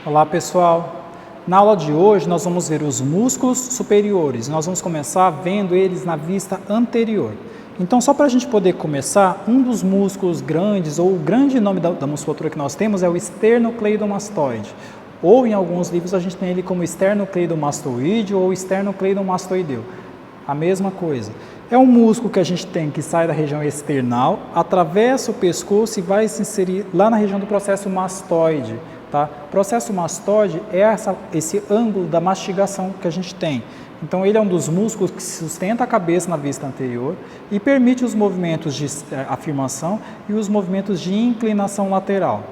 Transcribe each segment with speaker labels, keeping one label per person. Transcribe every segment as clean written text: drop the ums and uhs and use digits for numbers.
Speaker 1: Olá pessoal, na aula de hoje nós vamos ver os músculos superiores, nós vamos começar vendo eles na vista anterior. Então só para a gente poder começar, um dos músculos grandes, ou o grande nome da musculatura que nós temos é o esternocleidomastoide, ou em alguns livros a gente tem ele como esternocleidomastoide ou esternocleidomastoideu, a mesma coisa. É um músculo que a gente tem que sai da região external, atravessa o pescoço e vai se inserir lá na região do processo mastoide. Tá? O processo mastoide é esse ângulo da mastigação que a gente tem. Então ele é um dos músculos que sustenta a cabeça na vista anterior e permite os movimentos de afirmação e os movimentos de inclinação lateral.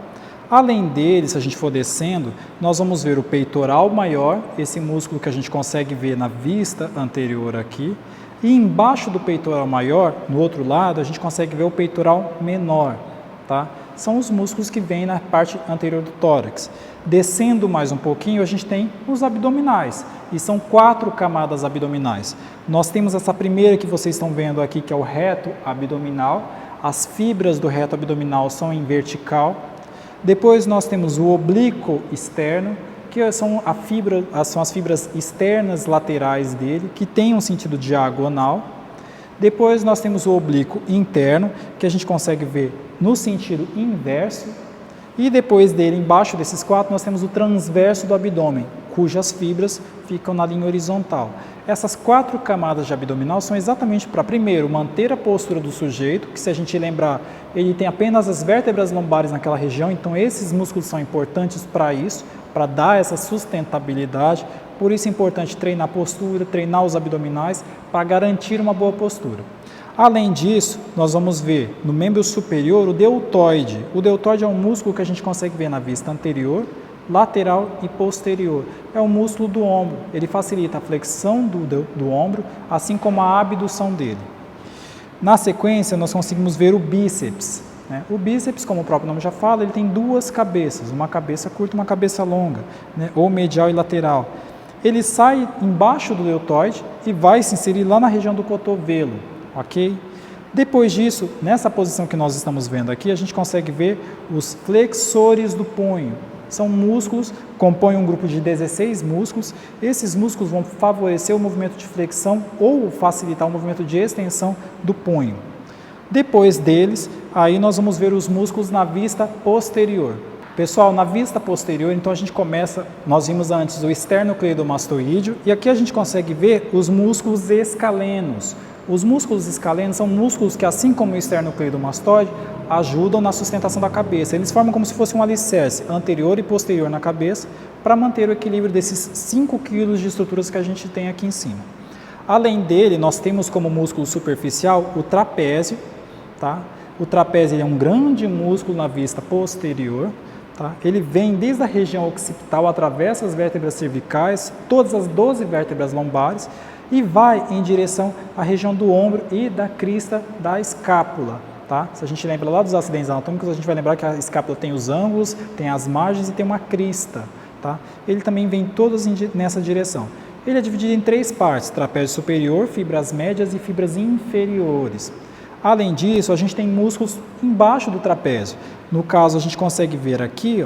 Speaker 1: Além dele, se a gente for descendo, nós vamos ver o peitoral maior, esse músculo que a gente consegue ver na vista anterior aqui, e embaixo do peitoral maior, no outro lado, a gente consegue ver o peitoral menor, tá? São os músculos que vêm na parte anterior do tórax. Descendo mais um pouquinho, a gente tem os abdominais, e são 4 camadas abdominais. Nós temos essa primeira que vocês estão vendo aqui, que é o reto abdominal. As fibras do reto abdominal são em vertical. Depois nós temos o oblíquo externo, que são as fibras externas laterais dele, que tem um sentido diagonal. Depois nós temos o oblíquo interno, que a gente consegue ver no sentido inverso. E depois dele, embaixo desses 4, nós temos o transverso do abdômen, cujas fibras ficam na linha horizontal. Essas 4 camadas de abdominal são exatamente para, primeiro, manter a postura do sujeito, que se a gente lembrar, ele tem apenas as vértebras lombares naquela região, então esses músculos são importantes para isso, para dar essa sustentabilidade. Por isso é importante treinar a postura, treinar os abdominais, para garantir uma boa postura. Além disso, nós vamos ver no membro superior o deltoide. O deltoide é um músculo que a gente consegue ver na vista anterior, lateral e posterior. É o músculo do ombro, ele facilita a flexão do ombro, assim como a abdução dele. Na sequência, nós conseguimos ver o bíceps. O bíceps, como o próprio nome já fala, ele tem 2 cabeças, uma cabeça curta e uma cabeça longa, ou medial e lateral. Ele sai embaixo do deltoide e vai se inserir lá na região do cotovelo, ok? Depois disso, nessa posição que nós estamos vendo aqui, a gente consegue ver os flexores do punho. São músculos, compõem um grupo de 16 músculos. Esses músculos vão favorecer o movimento de flexão ou facilitar o movimento de extensão do punho. Depois deles, aí nós vamos ver os músculos na vista posterior. Pessoal, na vista posterior, então a gente começa, nós vimos antes o esternocleidomastoideo e aqui a gente consegue ver os músculos escalenos. Os músculos escalenos são músculos que, assim como o esternocleidomastoide, ajudam na sustentação da cabeça. Eles formam como se fosse um alicerce anterior e posterior na cabeça para manter o equilíbrio desses 5 quilos de estruturas que a gente tem aqui em cima. Além dele, nós temos como músculo superficial o trapézio. Tá? O trapézio é um grande músculo na vista posterior. Tá? Ele vem desde a região occipital, atravessa as vértebras cervicais, todas as 12 vértebras lombares e vai em direção à região do ombro e da crista da escápula. Tá? Se a gente lembra lá dos acidentes anatômicos, a gente vai lembrar que a escápula tem os ângulos, tem as margens e tem uma crista. Tá? Ele também vem todos nessa direção. Ele é dividido em 3 partes, trapézio superior, fibras médias e fibras inferiores. Além disso, a gente tem músculos embaixo do trapézio. No caso, a gente consegue ver aqui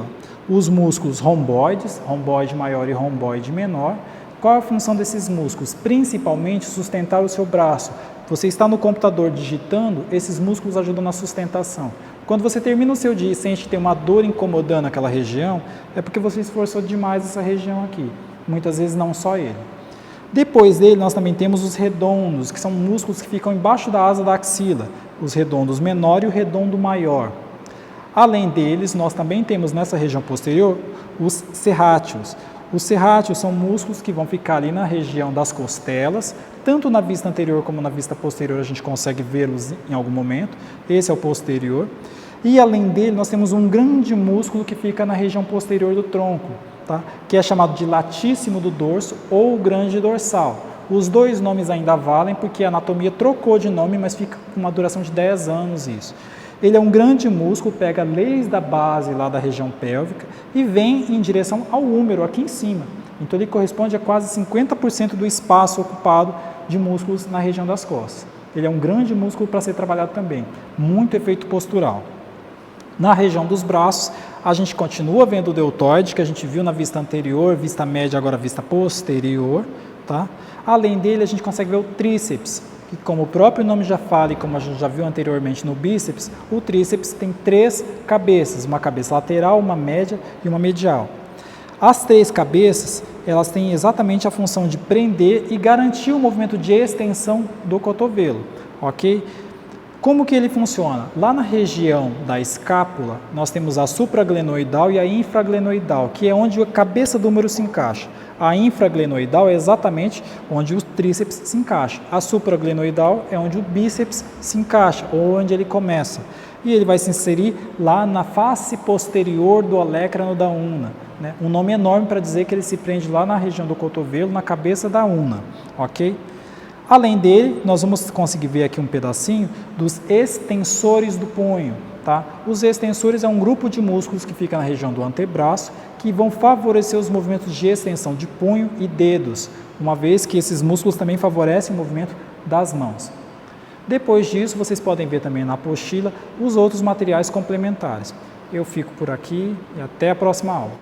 Speaker 1: os músculos romboides, romboide maior e romboide menor. Qual é a função desses músculos? Principalmente sustentar o seu braço. Você está no computador digitando, esses músculos ajudam na sustentação. Quando você termina o seu dia e sente que tem uma dor incomodando aquela região, é porque você esforçou demais essa região aqui. Muitas vezes não só ele. Depois dele, nós também temos os redondos, que são músculos que ficam embaixo da asa da axila, os redondos menor e o redondo maior. Além deles, nós também temos nessa região posterior os serráteos. Os serráteos são músculos que vão ficar ali na região das costelas, tanto na vista anterior como na vista posterior a gente consegue vê-los em algum momento. Esse é o posterior. E além dele, nós temos um grande músculo que fica na região posterior do tronco, tá? Que é chamado de latíssimo do dorso ou grande dorsal. Os 2 nomes ainda valem porque a anatomia trocou de nome, mas fica com uma duração de 10 anos isso. Ele é um grande músculo, pega desde a base lá da região pélvica e vem em direção ao húmero, aqui em cima. Então ele corresponde a quase 50% do espaço ocupado de músculos na região das costas. Ele é um grande músculo para ser trabalhado também, muito efeito postural. Na região dos braços, A gente continua vendo o deltoide, que a gente viu na vista anterior, vista média, agora vista posterior. Tá? Além dele, a gente consegue ver o tríceps, que como o próprio nome já fala e como a gente já viu anteriormente no bíceps, o tríceps tem 3 cabeças, uma cabeça lateral, uma média e uma medial. As 3 cabeças, elas têm exatamente a função de prender e garantir o movimento de extensão do cotovelo, ok? Como que ele funciona? Lá na região da escápula, nós temos a supraglenoidal e a infraglenoidal, que é onde a cabeça do húmero se encaixa. A infraglenoidal é exatamente onde o tríceps se encaixa. A supraglenoidal é onde o bíceps se encaixa, ou onde ele começa. E ele vai se inserir lá na face posterior do olecrano da una. Né? Um nome enorme para dizer que ele se prende lá na região do cotovelo, na cabeça da una, ok? Além dele, nós vamos conseguir ver aqui um pedacinho dos extensores do punho. Tá? Os extensores é um grupo de músculos que fica na região do antebraço, que vão favorecer os movimentos de extensão de punho e dedos, uma vez que esses músculos também favorecem o movimento das mãos. Depois disso, vocês podem ver também na apostila os outros materiais complementares. Eu fico por aqui e até a próxima aula.